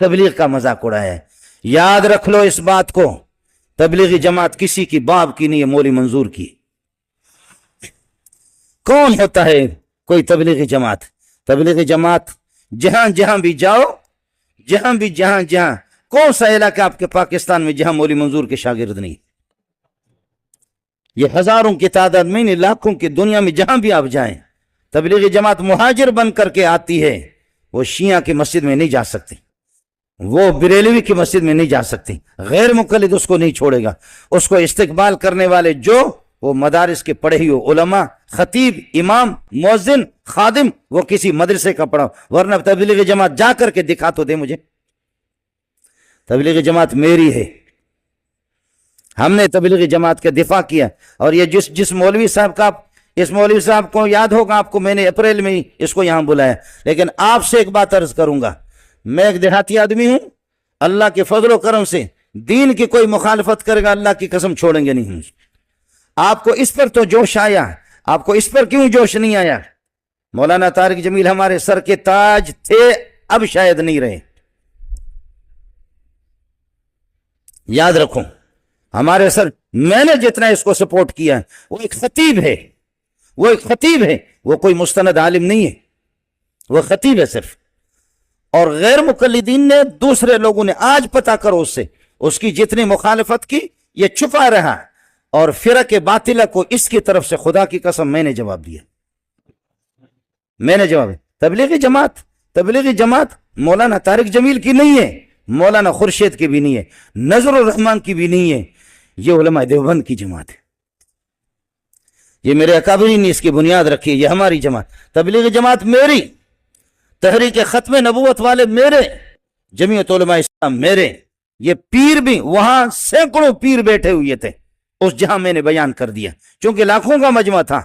تبلیغ کا مذاق اڑایا ہے۔ یاد رکھ لو اس بات کو، تبلیغی جماعت کسی کی باپ کی نہیں ہے، مولوی منظور کی۔ کون ہوتا ہے کوئی تبلیغی جماعت؟ تبلیغی جماعت جہاں جہاں بھی جاؤ، جہاں کون سا علاقہ آپ کے پاکستان میں جہاں مولوی منظور کے شاگرد نہیں؟ یہ ہزاروں کی تعداد میں نہیں، لاکھوں کی دنیا میں جہاں بھی آپ جائیں، تبلیغی جماعت مہاجر بن کر کے آتی ہے۔ وہ شیعہ کی مسجد میں نہیں جا سکتی، وہ بریلوی کی مسجد میں نہیں جا سکتی، غیر مقلد اس کو نہیں چھوڑے گا۔ اس کو استقبال کرنے والے جو وہ مدارس کے پڑھے ہوئے علماء، خطیب، امام، مؤذن، خادم، وہ کسی مدرسے کا پڑھا، ورنہ تبلیغی جماعت جا کر کے دکھا تو دے مجھے۔ تبلیغی جماعت میری ہے، ہم نے تبلیغی جماعت کا دفاع کیا۔ اور یہ جس مولوی صاحب کا، اس مولوی صاحب کو یاد ہوگا آپ کو، میں نے اپریل میں اس کو یہاں بلایا، لیکن آپ سے ایک بات عرض کروں گا، میں ایک دیہاتی آدمی ہوں، اللہ کے فضل و کرم سے دین کی کوئی مخالفت کرے گا اللہ کی قسم چھوڑیں گے نہیں۔ آپ کو اس پر تو جوش آیا، آپ کو اس پر کیوں جوش نہیں آیا؟ مولانا طارق جمیل ہمارے سر کے تاج تھے، اب شاید نہیں رہے۔ یاد رکھو ہمارے سر، میں نے جتنا اس کو سپورٹ کیا ہے، وہ ایک خطیب ہے، وہ کوئی مستند عالم نہیں ہے، وہ خطیب ہے صرف۔ اور غیر مقلدین نے، دوسرے لوگوں نے، آج پتہ کرو اس سے، اس کی جتنی مخالفت کی، یہ چھپا رہا، اور فرق باطلہ کو اس کی طرف سے خدا کی قسم میں نے جواب دیا، میں نے جواب دیا۔ تبلیغی جماعت مولانا طارق جمیل کی نہیں ہے، مولانا خورشید کی بھی نہیں ہے، نظر الرحمان کی بھی نہیں ہے، یہ علماء دیوبند کی جماعت ہے۔ یہ میرے اکابرین نے اس کی بنیاد رکھی ہے، یہ ہماری جماعت، تبلیغی جماعت میری، تحریک ختم نبوت والے میرے، جمعیت علماء اسلام میرے۔ یہ پیر بھی، وہاں سینکڑوں پیر بیٹھے ہوئے تھے اس جہاں میں نے بیان کر دیا، چونکہ لاکھوں کا مجمع تھا،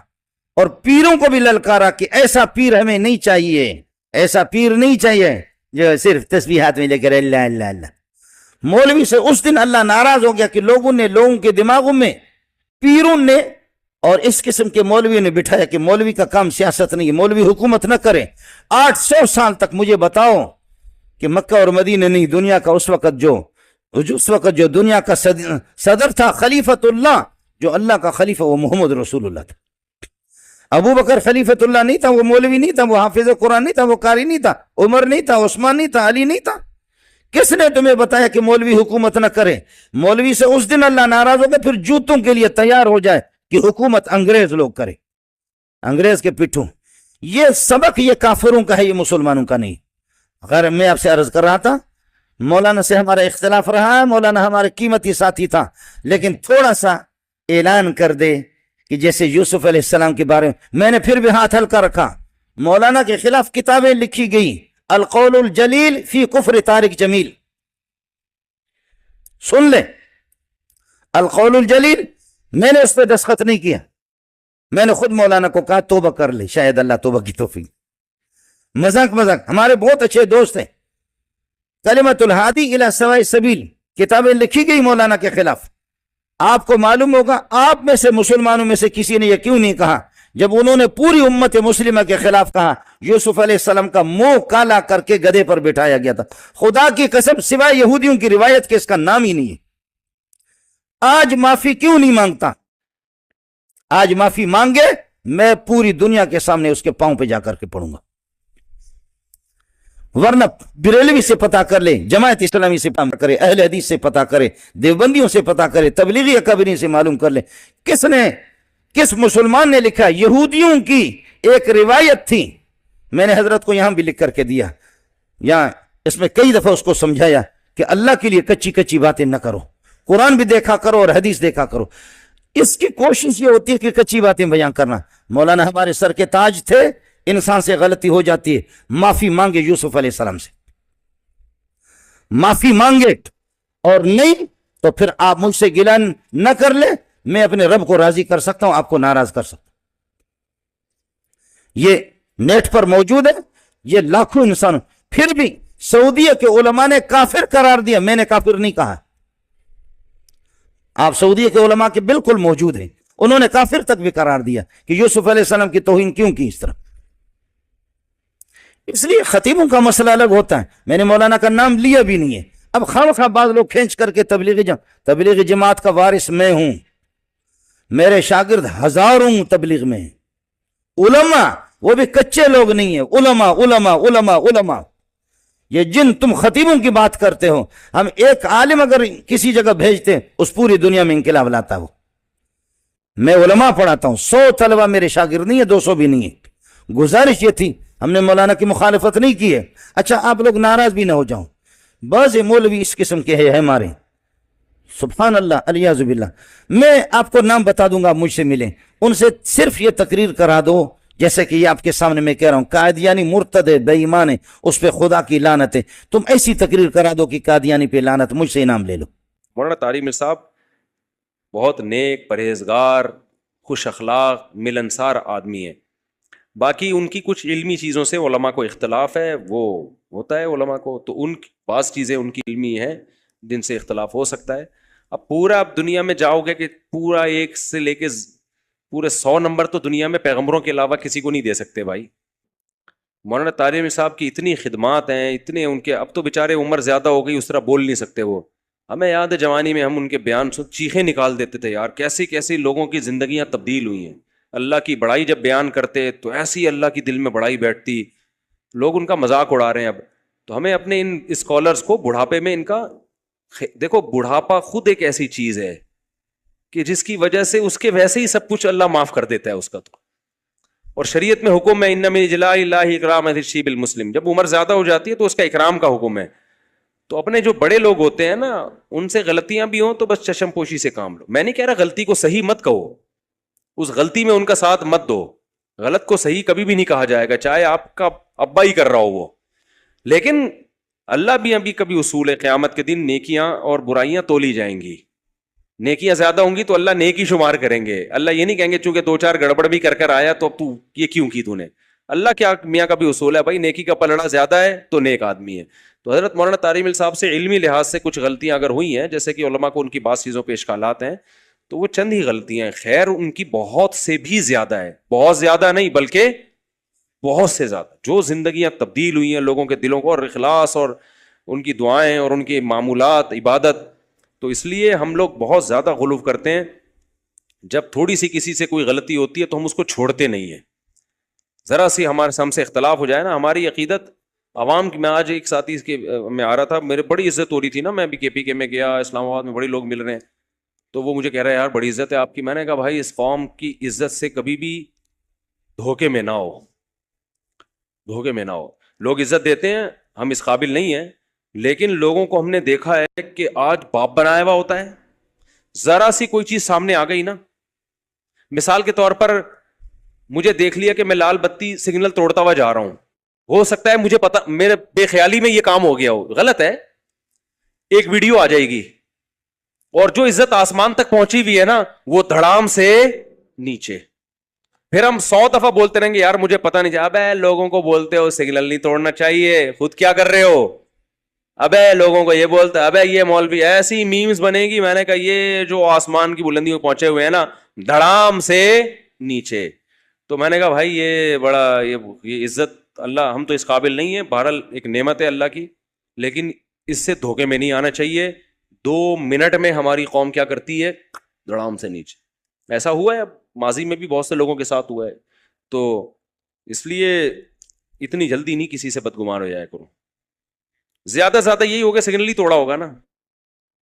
اور پیروں کو بھی للکارا کہ ایسا پیر ہمیں نہیں چاہیے، ایسا پیر نہیں چاہیے جو صرف تسبیحات میں لے کر اللہ اللہ اللہ۔ مولوی سے اس دن اللہ ناراض ہو گیا کہ لوگوں کے دماغوں میں پیروں نے اور اس قسم کے مولوی نے بٹھایا کہ مولوی کا کام سیاست نہیں ہے، مولوی حکومت نہ کرے۔ 800 سال تک مجھے بتاؤ کہ مکہ اور مدینہ نہیں، دنیا کا اس وقت جو دنیا کا صدر تھا، خلیفۃ اللہ، جو اللہ کا خلیفہ، وہ محمد رسول اللہ تھا۔ ابو بکر خلیفۃ اللہ نہیں تھا، وہ مولوی نہیں تھا، وہ حافظ قرآن نہیں تھا، وہ قاری نہیں تھا، عمر نہیں تھا، عثمان نہیں تھا، علی نہیں تھا۔ کس نے تمہیں بتایا کہ مولوی حکومت نہ کرے؟ مولوی سے اس دن اللہ ناراض ہو گیا، پھر جوتوں کے لیے تیار ہو جائے کہ حکومت انگریز لوگ کرے، انگریز کے پٹھوں۔ یہ سبق یہ کافروں کا ہے، یہ مسلمانوں کا نہیں۔ غیر میں آپ سے عرض کر رہا تھا، مولانا سے ہمارا اختلاف رہا ہے، مولانا ہمارے قیمتی ساتھی تھا، لیکن تھوڑا سا اعلان کر دے کہ جیسے یوسف علیہ السلام کے بارے میں نے پھر بھی ہاتھ ہلکا رکھا، مولانا کے خلاف کتابیں لکھی گئی، القول الجلیل فی کفر طارق جمیل، سن لے، القول الجلیل، میں نے اس پہ دستخط نہیں کیا، میں نے خود مولانا کو کہا توبہ کر لے، شاید اللہ توبہ کی توفیق۔ مذاق ہمارے بہت اچھے دوست ہیں، کلمۃ الہادی الی سواء السبیل کتابیں لکھی گئی مولانا کے خلاف۔ آپ کو معلوم ہوگا، آپ میں سے مسلمانوں میں سے کسی نے یہ کیوں نہیں کہا جب انہوں نے پوری امت مسلمہ کے خلاف کہا، یوسف علیہ السلام کا منہ کالا کر کے گدھے پر بٹھایا گیا تھا۔ خدا کی قسم سوائے یہودیوں کی روایت کے اس کا نام ہی نہیں ہے۔ آج معافی کیوں نہیں مانگتا؟ آج معافی مانگے، میں پوری دنیا کے سامنے اس کے پاؤں پہ جا کر کے پڑوں گا۔ ورنہ بریلوی سے پتہ کر لے، جماعت اسلامی سے پتہ کرے، اہل حدیث سے پتہ کرے، دیوبندیوں سے پتہ کرے، تبلیغی اکابرین سے معلوم کر لے، کس مسلمان نے لکھا؟ یہودیوں کی ایک روایت تھی، میں نے حضرت کو یہاں بھی لکھ کر کے دیا، یہاں اس میں کئی دفعہ اس کو سمجھایا کہ اللہ کے لیے کچی باتیں نہ کرو، قرآن بھی دیکھا کرو اور حدیث دیکھا کرو۔ اس کی کوشش یہ ہوتی ہے کہ کچی باتیں بیان کرنا۔ مولانا ہمارے سر کے تاج تھے، انسان سے غلطی ہو جاتی ہے، معافی مانگے یوسف علیہ السلام سے، معافی مانگے، اور نہیں تو پھر آپ مجھ سے گلہ نہ کر لیں، میں اپنے رب کو راضی کر سکتا ہوں، آپ کو ناراض کر سکتا ہوں۔ یہ نیٹ پر موجود ہے، یہ لاکھوں انسان، پھر بھی سعودیہ کے علماء نے کافر قرار دیا، میں نے کافر نہیں کہا۔ آپ سعودیہ کے علماء کے بالکل موجود ہیں، انہوں نے کافر تک بھی قرار دیا کہ یوسف علیہ السلام کی توہین کیوں کی اس طرح۔ اس لیے خطیبوں کا مسئلہ الگ ہوتا ہے. میں نے مولانا کا نام لیا بھی نہیں ہے. اب خواہ بعض لوگ کھینچ کر کے تبلیغی جماعت کا وارث میں ہوں، میرے شاگرد ہزاروں تبلیغ میں ہیں. علماء وہ بھی کچے لوگ نہیں ہیں، علماء علماء علماء علماء. یہ جن تم خطیبوں کی بات کرتے ہو، ہم ایک عالم اگر کسی جگہ بھیجتے اس پوری دنیا میں انقلاب لاتا ہو. میں علماء پڑھاتا ہوں، 100 طلبہ میرے شاگرد نہیں ہے، 200 بھی نہیں ہے. گزارش یہ تھی، ہم نے مولانا کی مخالفت نہیں کی ہے. اچھا آپ لوگ ناراض بھی نہ ہو جاؤں، بعض مولوی اس قسم کے ہیں ہمارے، سبحان اللہ الیاذ باللہ. میں آپ کو نام بتا دوں گا، آپ مجھ سے ملیں، ان سے صرف یہ تقریر کرا دو جیسے کہ یہ آپ کے سامنے میں کہہ رہا ہوں، قادیانی مرتد ہے، بے ایمان ہے، اس پہ خدا کی لعنت ہے. تم ایسی تقریر کرا دو کہ قادیانی پہ لعنت، مجھ سے انعام لے لو. مولانا طارق میر صاحب بہت نیک، پرہیزگار، خوش اخلاق، ملنسار آدمی ہیں. باقی ان کی کچھ علمی چیزوں سے علماء کو اختلاف ہے، وہ ہوتا ہے علماء کو، تو ان بعض چیزیں ان کی علمی ہیں جن سے اختلاف ہو سکتا ہے. اب پورا آپ دنیا میں جاؤ گے کہ پورا ایک سے لے کے پورے 100 نمبر تو دنیا میں پیغمبروں کے علاوہ کسی کو نہیں دے سکتے بھائی. مولانا طارق میر صاحب کی اتنی خدمات ہیں، اتنے ان کے، اب تو بیچارے عمر زیادہ ہو گئی، اس طرح بول نہیں سکتے وہ. ہمیں یاد ہے جوانی میں ہم ان کے بیان سن چیخیں نکال دیتے تھے، یار کیسی کیسی لوگوں کی زندگیاں تبدیل ہوئی ہیں. اللہ کی بڑائی جب بیان کرتے تو ایسی اللہ کی دل میں بڑائی بیٹھتی. لوگ ان کا مذاق اڑا رہے ہیں اب. تو ہمیں اپنے ان اسکالرز کو بڑھاپے میں ان کا دیکھو، بڑھاپا خود ایک ایسی چیز ہے کہ جس کی وجہ سے اس کے ویسے ہی سب کچھ اللہ معاف کر دیتا ہے اس کا. تو اور شریعت میں حکم ہے، ان من اجلاء اللہ اکرام الشیب المسلم، جب عمر زیادہ ہو جاتی ہے تو اس کا اکرام کا حکم ہے. تو اپنے جو بڑے لوگ ہوتے ہیں نا، ان سے غلطیاں بھی ہوں تو بس چشم پوشی سے کام لو. میں نہیں کہہ رہا غلطی کو صحیح مت کہو، اس غلطی میں ان کا ساتھ مت دو. غلط کو صحیح کبھی بھی نہیں کہا جائے گا، چاہے آپ کا ابا ہی کر رہا ہو وہ. لیکن اللہ بھی ابھی کبھی اصول ہے، قیامت کے دن نیکیاں اور برائیاں تولی جائیں گی. نیکیاں زیادہ ہوں گی تو اللہ نیکی شمار کریں گے. اللہ یہ نہیں کہیں گے چونکہ 2-4 گڑبڑ بھی کر آیا تو اب تو یہ کیوں کی تو نے. اللہ کیا میاں کا بھی اصول ہے بھائی، نیکی کا پلڑا زیادہ ہے تو نیک آدمی ہے. تو حضرت مولانا طارق میر صاحب سے علمی لحاظ سے کچھ غلطیاں اگر ہوئی ہیں، جیسے کہ علماء کو ان کی بعض چیزوں پہ اشکالات ہیں، تو وہ چند ہی غلطیاں ہیں. خیر ان کی بہت سے بھی زیادہ ہے، بہت زیادہ نہیں بلکہ بہت سے زیادہ، جو زندگیاں تبدیل ہوئی ہیں لوگوں کے دلوں کو، اور اخلاص اور ان کی دعائیں اور ان کے معمولات، عبادت. تو اس لیے ہم لوگ بہت زیادہ غلو کرتے ہیں. جب تھوڑی سی کسی سے کوئی غلطی ہوتی ہے تو ہم اس کو چھوڑتے نہیں ہیں. ذرا سی ہمارے ہم سے اختلاف ہو جائے نا، ہماری عقیدت عوام کی، میں آج ایک ساتھی کے میں آ رہا تھا، میرے بڑی عزت ہو رہی تھی نا، میں بھی KPK میں گیا، اسلام آباد میں بڑے لوگ مل رہے ہیں، تو وہ مجھے کہہ رہے ہیں یار بڑی عزت ہے آپ کی. میں نے کہا بھائی اس قوم کی عزت سے کبھی بھی دھوکے میں نہ ہو، دھوکے میں نہ ہو. لوگ عزت دیتے ہیں، ہم اس قابل نہیں ہیں، لیکن لوگوں کو ہم نے دیکھا ہے کہ آج باپ بنایا ہوا ہوتا ہے، ذرا سی کوئی چیز سامنے آ گئی نا، مثال کے طور پر مجھے دیکھ لیا کہ میں لال بتی سگنل توڑتا ہوا جا رہا ہوں، ہو سکتا ہے مجھے پتا، میرے بے خیالی میں یہ کام ہو گیا ہو، غلط ہے، ایک ویڈیو آ جائے گی اور جو عزت آسمان تک پہنچی ہوئی ہے نا وہ دھڑام سے نیچے. پھر ہم 100 دفعہ بولتے رہیں گے یار مجھے پتا نہیں چاہا. ابے لوگوں کو بولتے ہو سگنل نہیں توڑنا چاہیے، خود کیا کر رہے ہو؟ ابے لوگوں کو یہ بولتے، ابے یہ مولوی، ایسی میمز بنے گی. میں نے کہا یہ جو آسمان کی بلندیوں پہنچے ہوئے ہیں نا، دھڑام سے نیچے. تو میں نے کہا بھائی یہ بڑا یہ عزت اللہ، ہم تو اس قابل نہیں ہیں. بہرحال ایک نعمت ہے اللہ کی، لیکن اس سے دھوکے میں نہیں آنا چاہیے. 2 منٹ میں ہماری قوم کیا کرتی ہے؟ دھڑام سے نیچے. ایسا ہوا ہے، اب ماضی میں بھی بہت سے لوگوں کے ساتھ ہوا ہے. تو اس لیے اتنی جلدی نہیں کسی سے بدگمان ہو جائے کرو. زیادہ سے زیادہ یہی ہوگا سگنل ہی توڑا ہوگا نا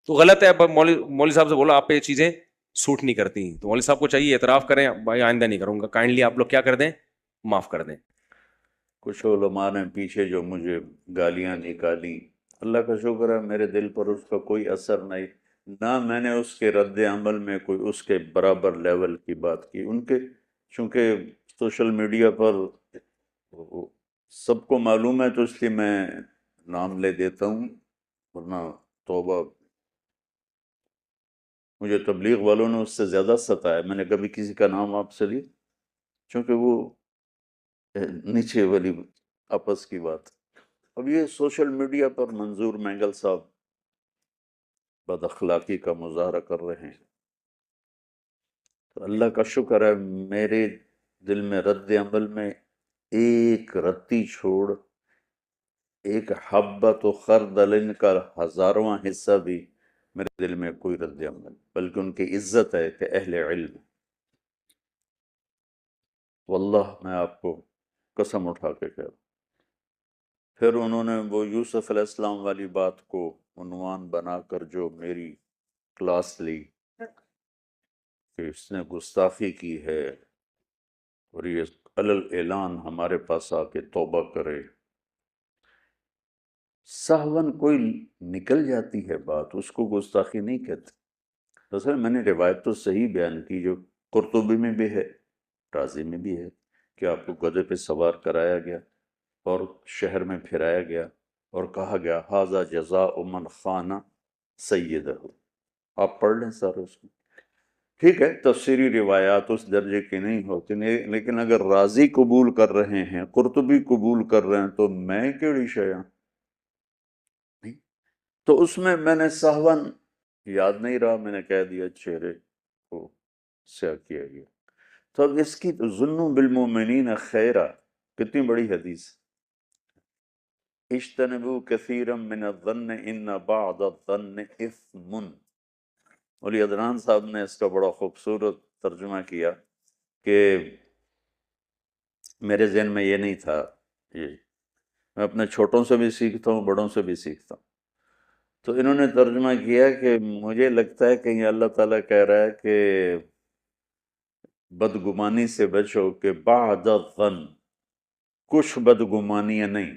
تو غلط ہے. مولوی صاحب سے بولا آپ پہ یہ چیزیں سوٹ نہیں کرتی، تو مولوی صاحب کو چاہیے اعتراف کریں، بھائی آئندہ نہیں کروں گا، کائنڈلی آپ لوگ کیا کر دیں، معاف کر دیں. کچھ علماء نے پیچھے جو مجھے گالیاں نکالی، اللہ کا شکر ہے میرے دل پر اس کا کوئی اثر نہیں، نہ میں نے اس کے رد عمل میں کوئی اس کے برابر لیول کی بات کی. ان کے چونکہ سوشل میڈیا پر سب کو معلوم ہے تو اس لیے میں نام لے دیتا ہوں، ورنہ توبہ. مجھے تبلیغ والوں نے اس سے زیادہ ستایا، میں نے کبھی کسی کا نام آپ سے لیا، چونکہ وہ نیچے والی آپس کی بات. اب یہ سوشل میڈیا پر منظور مینگل صاحب بد اخلاقی کا مظاہرہ کر رہے ہیں، تو اللہ کا شکر ہے میرے دل میں رد عمل میں ایک رتی چھوڑ ایک حبت و خردل کا ہزارواں حصہ بھی میرے دل میں کوئی رد عمل، بلکہ ان کی عزت ہے کہ اہل علم. واللہ میں آپ کو قسم اٹھا کے کہہ رہا ہوں. پھر انہوں نے وہ یوسف علیہ السلام والی بات کو عنوان بنا کر جو میری کلاس لی کہ اس نے گستاخی کی ہے اور یہ علل اعلان ہمارے پاس آ کے توبہ کرے. سہون کوئی نکل جاتی ہے بات، اس کو گستاخی نہیں کہتے. دراصل میں نے روایت تو صحیح بیان کی جو قرطبی میں بھی ہے، رازی میں بھی ہے، کہ آپ کو گدھے پہ سوار کرایا گیا اور شہر میں پھرایا گیا اور کہا گیا ھذا جزاء من خان سیدہ. آپ پڑھ لیں سر اس کو. ٹھیک ہے، تفسیری روایات اس درجے کی نہیں ہوتی، لیکن اگر رازی قبول کر رہے ہیں، قرطبی قبول کر رہے ہیں، تو میں کیڑی شیاں. تو اس میں نے سہون یاد نہیں رہا، میں نے کہہ دیا چہرے کو سیاہ کیا گیا. تو اب اس کی ظنوا بالمؤمنین خیرا کتنی بڑی حدیث. اجتنبوا کثیرا من الظن ان بعض الظن اثم. مولی عدنان صاحب نے اس کا بڑا خوبصورت ترجمہ کیا کہ میرے ذہن میں یہ نہیں تھا. یہ میں اپنے چھوٹوں سے بھی سیکھتا ہوں، بڑوں سے بھی سیکھتا ہوں. تو انہوں نے ترجمہ کیا کہ مجھے لگتا ہے کہ یہ اللہ تعالیٰ کہہ رہا ہے کہ بدگمانی سے بچو، کہ بعد الظن کچھ بدگمانیاں نہیں،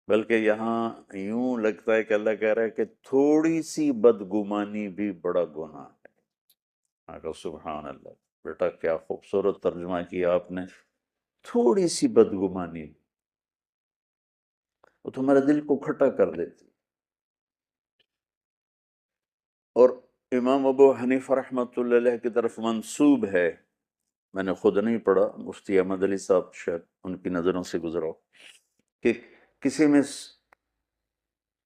بلکہ یہاں یوں لگتا ہے کہ اللہ کہہ رہا ہے کہ تھوڑی سی بدگمانی بھی بڑا گناہ ہے. میں کہا سبحان اللہ، بیٹا کیا خوبصورت ترجمہ کیا آپ نے. تھوڑی سی بدگمانی وہ تمہارے دل کو کھٹا کر دیتی. اور امام ابو حنیفہ رحمۃ اللہ علیہ کی طرف منسوب ہے، میں نے خود نہیں پڑھا، مفتی احمد علی صاحب شاید ان کی نظروں سے گزرا، کہ کسی میں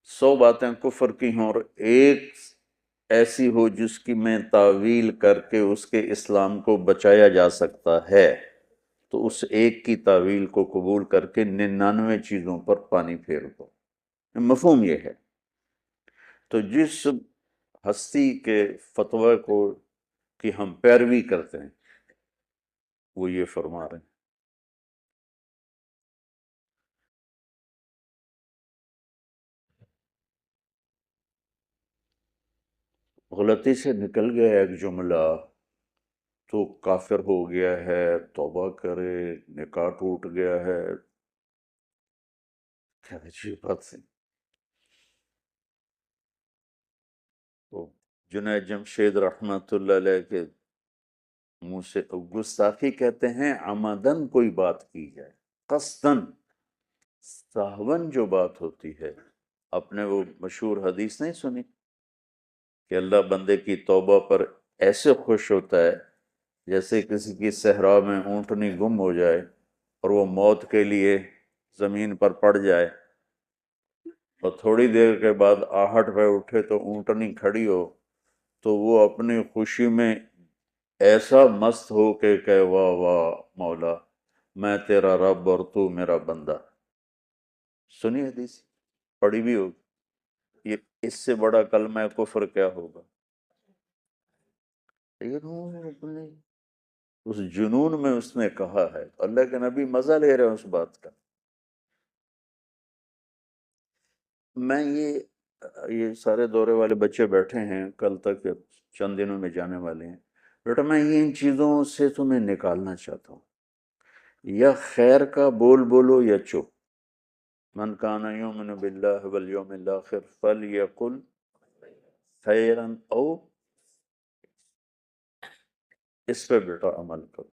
100 باتیں کفر کی ہوں اور ایک ایسی ہو جس کی میں تعویل کر کے اس کے اسلام کو بچایا جا سکتا ہے، تو اس ایک کی تعویل کو قبول کر کے 99 چیزوں پر پانی پھیر دو. مفہوم یہ ہے. تو جس ہستی کے فتویٰ کو کہ ہم پیروی کرتے ہیں وہ یہ فرما رہے ہیں. غلطی سے نکل گیا ایک جملہ تو کافر ہو گیا ہے، توبہ کرے، نکاح ٹوٹ گیا ہے. کیا عجیب بات ہے. تو جنید جمشید رحمۃ اللہ علیہ کے منہ سے گستاخی کہتے ہیں عمدن کوئی بات کی جائے، قصدن. سہون جو بات ہوتی ہے، آپ نے وہ مشہور حدیث نہیں سنی کہ اللہ بندے کی توبہ پر ایسے خوش ہوتا ہے جیسے کسی کی صحرا میں اونٹنی گم ہو جائے اور وہ موت کے لیے زمین پر پڑ جائے اور تھوڑی دیر کے بعد آہٹ پہ اٹھے تو اونٹنی کھڑی ہو، تو وہ اپنی خوشی میں ایسا مست ہو کہ کہے واہ واہ مولا میں تیرا رب اور تو میرا بندہ. سنی حدیث، پڑھی بھی ہوگی. یہ اس سے بڑا کلمہ کفر کیا ہوگا. لیکن اس جنون میں اس نے کہا ہے، اللہ کے نبی مزہ لے رہے ہیں اس بات کا. میں یہ سارے دورے والے بچے بیٹھے ہیں، کل تک چند دنوں میں جانے والے ہیں. بیٹا میں یہ ان چیزوں سے تمہیں نکالنا چاہتا ہوں، یا خیر کا بول بولو یا چپ. من کان یؤمن باللہ والیوم الاخر فلیقل خیرا او. اس پہ بیٹا عمل کرو.